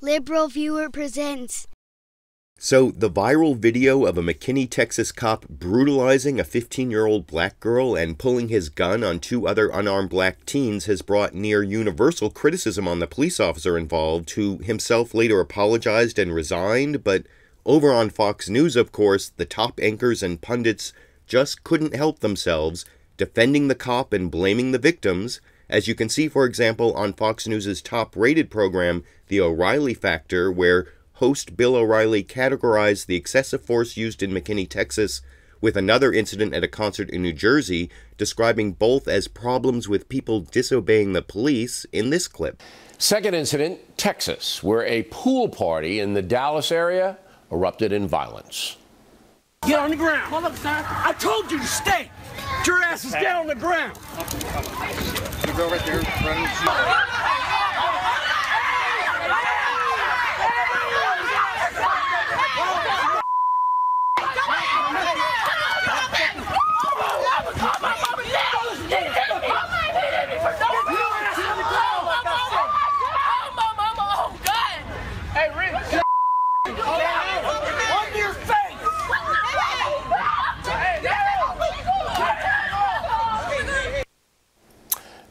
LiberalViewer presents. So, the viral video of a McKinney, Texas cop brutalizing a 15-year-old black girl and pulling his gun on two other unarmed black teens has brought near universal criticism on the police officer involved, who himself later apologized and resigned. But over on Fox News, of course, the top anchors and pundits just couldn't help themselves, defending the cop and blaming the victims, as you can see, for example, on Fox News' top-rated program, The O'Reilly Factor, where host Bill O'Reilly categorized the excessive force used in McKinney, Texas, with another incident at a concert in New Jersey, describing both as problems with people disobeying the police in this clip. Second incident, Texas, where a pool party in the Dallas area erupted in violence. Get on the ground. Hold up, sir. I told you to stay. Get your asses down on the ground. You go right there, running.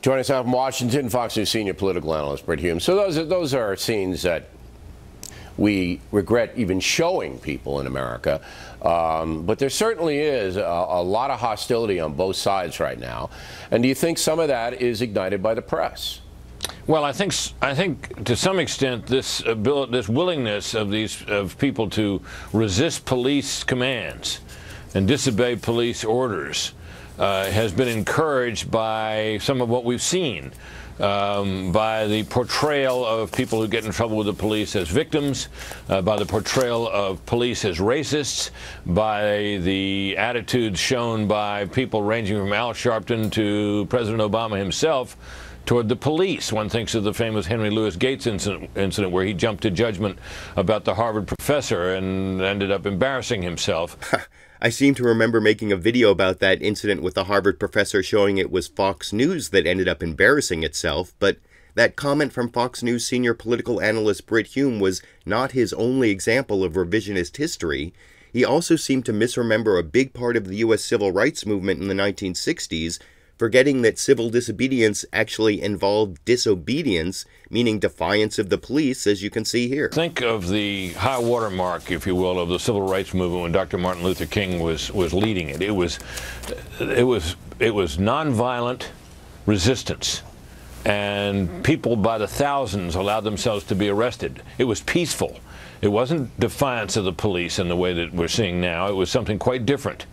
Joining us now from Washington, Fox News senior political analyst Brit Hume. So those are scenes that we regret even showing people in America. But there certainly is a lot of hostility on both sides right now. And do you think some of that is ignited by the press? Well, I think to some extent this willingness of people to resist police commands and disobey police orders has been encouraged by some of what we've seen, by the portrayal of people who get in trouble with the police as victims, by the portrayal of police as racists, by the attitudes shown by people ranging from Al Sharpton to President Obama himself toward the police. One thinks of the famous Henry Louis Gates incident where he jumped to judgment about the Harvard professor and ended up embarrassing himself. I seem to remember making a video about that incident with the Harvard professor showing it was Fox News that ended up embarrassing itself, but that comment from Fox News senior political analyst Brit Hume was not his only example of revisionist history. He also seemed to misremember a big part of the U.S. civil rights movement in the 1960s, forgetting that civil disobedience actually involved disobedience, meaning defiance of the police, as you can see here. Think of the high water mark, if you will, of the civil rights movement when Dr. Martin Luther King was leading it. It was nonviolent resistance, and people by the thousands allowed themselves to be arrested. It was peaceful. It wasn't defiance of the police in the way that we're seeing now. It was something quite different.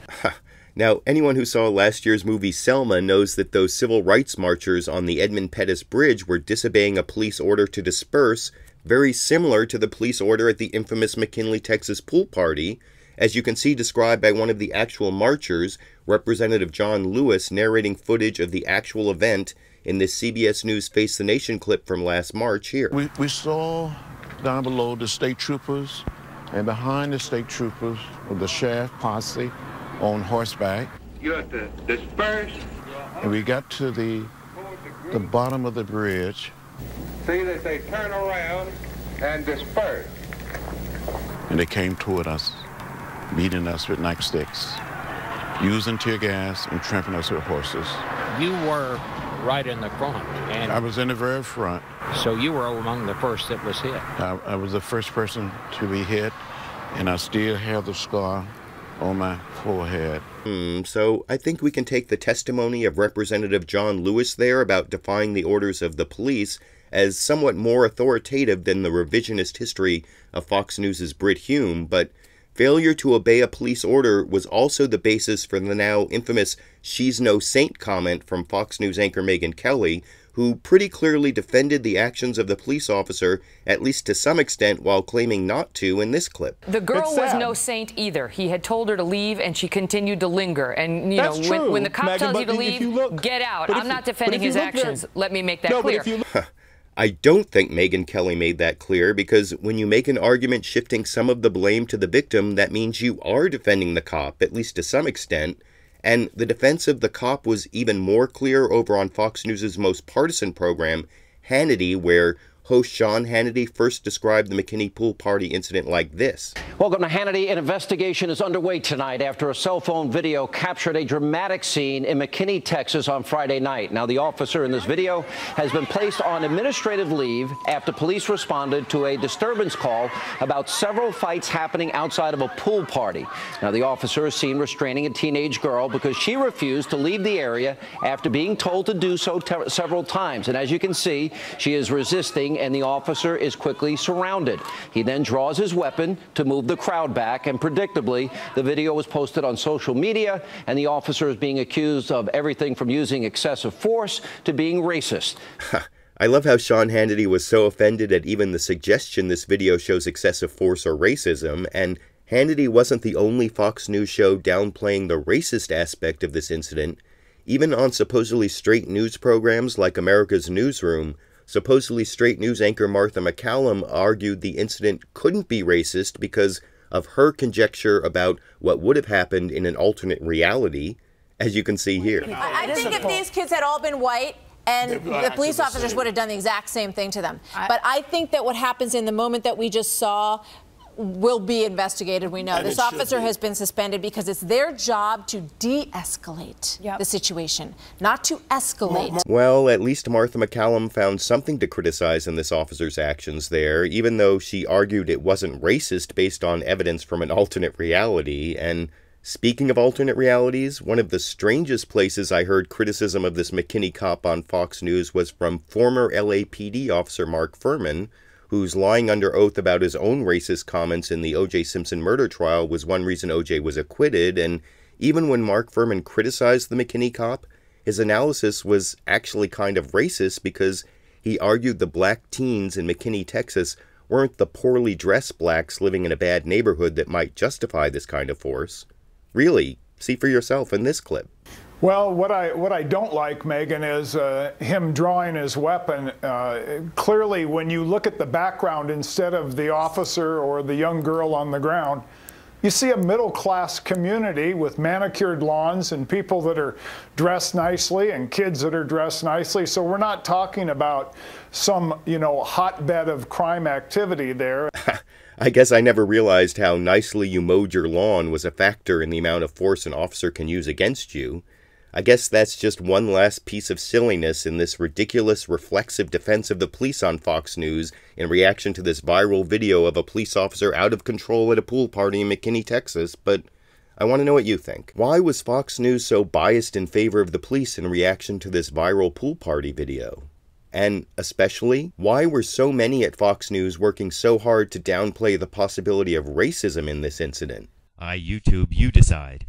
Now, anyone who saw last year's movie Selma knows that those civil rights marchers on the Edmund Pettus Bridge were disobeying a police order to disperse, very similar to the police order at the infamous McKinney, Texas pool party, as you can see described by one of the actual marchers, Representative John Lewis, narrating footage of the actual event in this CBS News Face the Nation clip from last March here. We saw down below the state troopers, and behind the state troopers was the sheriff posse on horseback. You have to disperse. And we got to the bottom of the bridge. See that they turn around and disperse. And they came toward us, beating us with nightsticks, using tear gas and trampling us with horses. You were right in the front. And I was in the very front. So you were among the first that was hit. I was the first person to be hit, and I still have the scar on my forehead. So I think we can take the testimony of Representative John Lewis there about defying the orders of the police as somewhat more authoritative than the revisionist history of Fox News' Brit Hume, but failure to obey a police order was also the basis for the now infamous "she's no saint" comment from Fox News anchor Megyn Kelly, who pretty clearly defended the actions of the police officer, at least to some extent, while claiming not to in this clip. The girl was no saint either. He had told her to leave, and she continued to linger. And, you know, when the cop tells you to leave, get out. I'm not defending his actions. Let me make that clear. I don't think Megyn Kelly made that clear, because when you make an argument shifting some of the blame to the victim, that means you are defending the cop, at least to some extent. And the defense of the cop was even more clear over on Fox News' most partisan program, Hannity, where host Sean Hannity first described the McKinney pool party incident like this. Welcome to Hannity. An investigation is underway tonight after a cell phone video captured a dramatic scene in McKinney, Texas on Friday night. Now, the officer in this video has been placed on administrative leave after police responded to a disturbance call about several fights happening outside of a pool party. Now, the officer is seen restraining a teenage girl because she refused to leave the area after being told to do so several times. And as you can see, she is resisting, and the officer is quickly surrounded. He then draws his weapon to move the crowd back, and predictably, the video was posted on social media, and the officer is being accused of everything from using excessive force to being racist. I love how Sean Hannity was so offended at even the suggestion this video shows excessive force or racism, and Hannity wasn't the only Fox News show downplaying the racist aspect of this incident. Even on supposedly straight news programs like America's Newsroom, supposedly straight news anchor Martha MacCallum argued the incident couldn't be racist because of her conjecture about what would have happened in an alternate reality, as you can see here. I think if these kids had all been white, and the police officers would have done the exact same thing to them. But I think that what happens in the moment that we just saw will be investigated. We know this officer has been suspended because it's their job to de-escalate the situation, not to escalate. Well, at least Martha MacCallum found something to criticize in this officer's actions there, even though she argued it wasn't racist based on evidence from an alternate reality. And speaking of alternate realities, one of the strangest places I heard criticism of this McKinney cop on Fox News was from former LAPD officer Mark Fuhrman, whose lying under oath about his own racist comments in the O.J. Simpson murder trial was one reason O.J. was acquitted. And even when Mark Fuhrman criticized the McKinney cop, his analysis was actually kind of racist because he argued the black teens in McKinney, Texas weren't the poorly dressed blacks living in a bad neighborhood that might justify this kind of force. Really, see for yourself in this clip. Well, what I don't like, Megan, is him drawing his weapon. Clearly, when you look at the background instead of the officer or the young girl on the ground, you see a middle-class community with manicured lawns and people that are dressed nicely and kids that are dressed nicely. So we're not talking about some, hotbed of crime activity there. I guess I never realized how nicely you mowed your lawn was a factor in the amount of force an officer can use against you. I guess that's just one last piece of silliness in this ridiculous reflexive defense of the police on Fox News in reaction to this viral video of a police officer out of control at a pool party in McKinney, Texas, but I want to know what you think. Why was Fox News so biased in favor of the police in reaction to this viral pool party video? And especially, why were so many at Fox News working so hard to downplay the possibility of racism in this incident? YouTube, you decide.